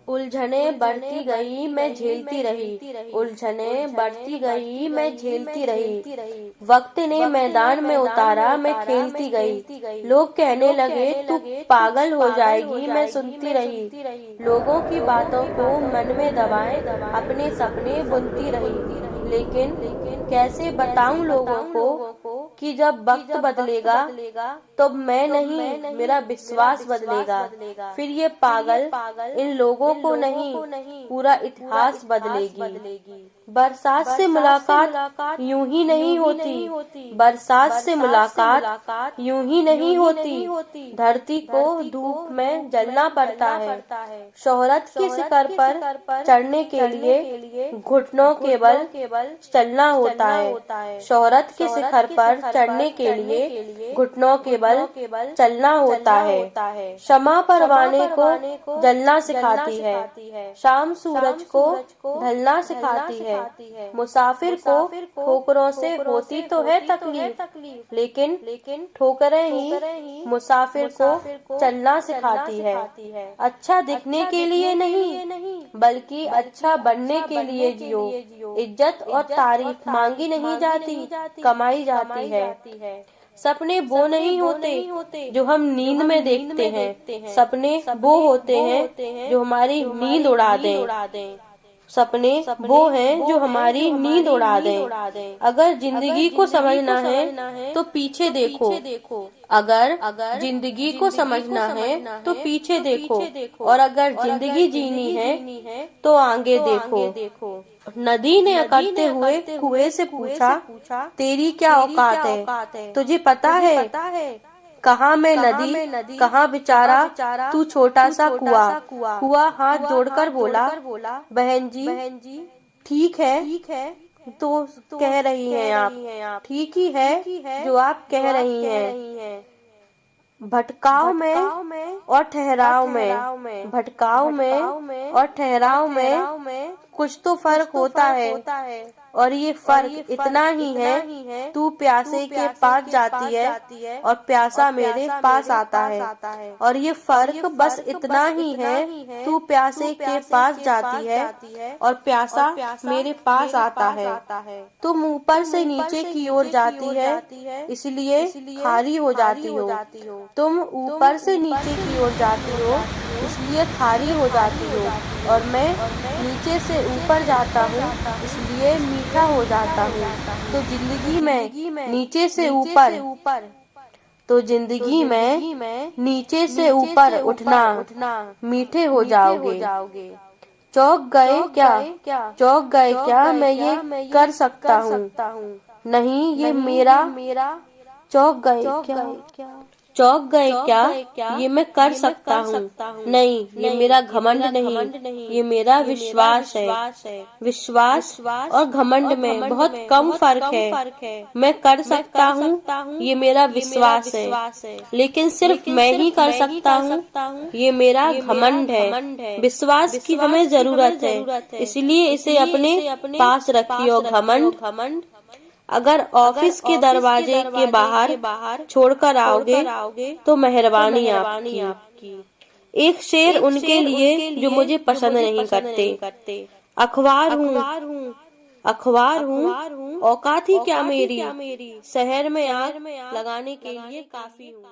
उलझने बढ़ती गई मैं झेलती रही, उलझने बढ़ती गई मैं झेलती रही। वक्त ने मैदान में उतारा मैं खेलती गई। लोग कहने लगे तू पागल हो जाएगी, मैं सुनती रही। लोगों की बातों को मन में दबाए अपने सपने बुनती रही। लेकिन कैसे बताऊं लोगों को कि जब वक्त बदलेगा तो मैं नहीं, मेरा विश्वास बदलेगा। फिर ये पागल इन लोगों को नहीं, पूरा इतिहास बदलेगी। बरसात से मुलाकात यूं ही नहीं होती, बरसात से मुलाकात यूं ही नहीं होती। धरती को धूप में जलना पड़ता है, शोहरत के शिखर पर चढ़ने के लिए घुटनों के बल चलना होता है। शोहरत के शिखर पर चढ़ने के लिए घुटनों के बल चलना होता है। क्षमा परवाने को जलना सिखाती है, शाम सूरज को ढलना सिखाती है। मुसाफिर को ठोकरों से होती तो है तकलीफ, लेकिन ठोकरें ही मुसाफिर को चलना सिखाती है। अच्छा दिखने के लिए नहीं, बल्कि अच्छा बनने के लिए जियो। इज्जत और तारीफ मांगी नहीं जाती, कमाई जाती है। सपने वो नहीं होते जो हम नींद में देखते हैं, सपने वो होते हैं जो हमारी नींद उड़ा दें। सपने वो हैं जो हमारी नींद उड़ा दें। अगर जिंदगी को समझना है तो पीछे देखो, अगर जिंदगी को समझना है तो पीछे देखो, और अगर जिंदगी जीनी है तो आगे देखो। नदी ने अकड़ते हुए कुएं से पूछा, तेरी क्या औकात है? तुझे पता है कहाँ मैं नदी, कहाँ बेचारा तू छोटा सा कुआं हाथ जोड़कर बोला, बहन जी ठीक है तो कह रही हैं आप, ठीक ही है जो आप कह रही हैं। भटकाव में और ठहराव में, भटकाव में और ठहराव में कुछ तो फर्क होता है, और ये फर्क इतना ही है, तू प्यासे के पास जाती है और प्यासा मेरे पास आता है। और ये फर्क बस इतना ही है, तू प्यासे के पास जाती है और प्यासा मेरे पास आता है। तुम ऊपर से नीचे की ओर जाती है, इसलिए खाली हो जाती हो। तुम ऊपर से नीचे की ओर जाती हो, इसलिए खाली हो जाती हो, और मैं नीचे से ऊपर जाता हूँ, इसलिए मीठा हो जाता हूँ। तो जिंदगी में नीचे से ऊपर, तो जिंदगी में नीचे से ऊपर उठना मीठे हो जाओगे। चौंक गए क्या मैं ये कर सकता हूँ? नहीं ये मेरा, चौंक गए क्या ये मैं कर सकता हूँ? नहीं ये मेरा घमंड नहीं, ये मेरा विश्वास है। विश्वास और घमंड में बहुत कम फर्क है। मैं कर सकता हूँ ये मेरा विश्वास है, लेकिन सिर्फ मैं ही कर सकता हूँ ये मेरा घमंड है। विश्वास की हमें जरूरत है, इसलिए इसे अपने पास रखियो। घमंड अगर ऑफिस के दरवाजे के बाहर छोड़कर आओगे तो मेहरबानी आपकी। एक शेर उनके लिए जो मुझे पसंद नहीं करते। अखबार हूँ औकात ही क्या मेरी, शहर में आग लगाने के लिए काफी हूँ।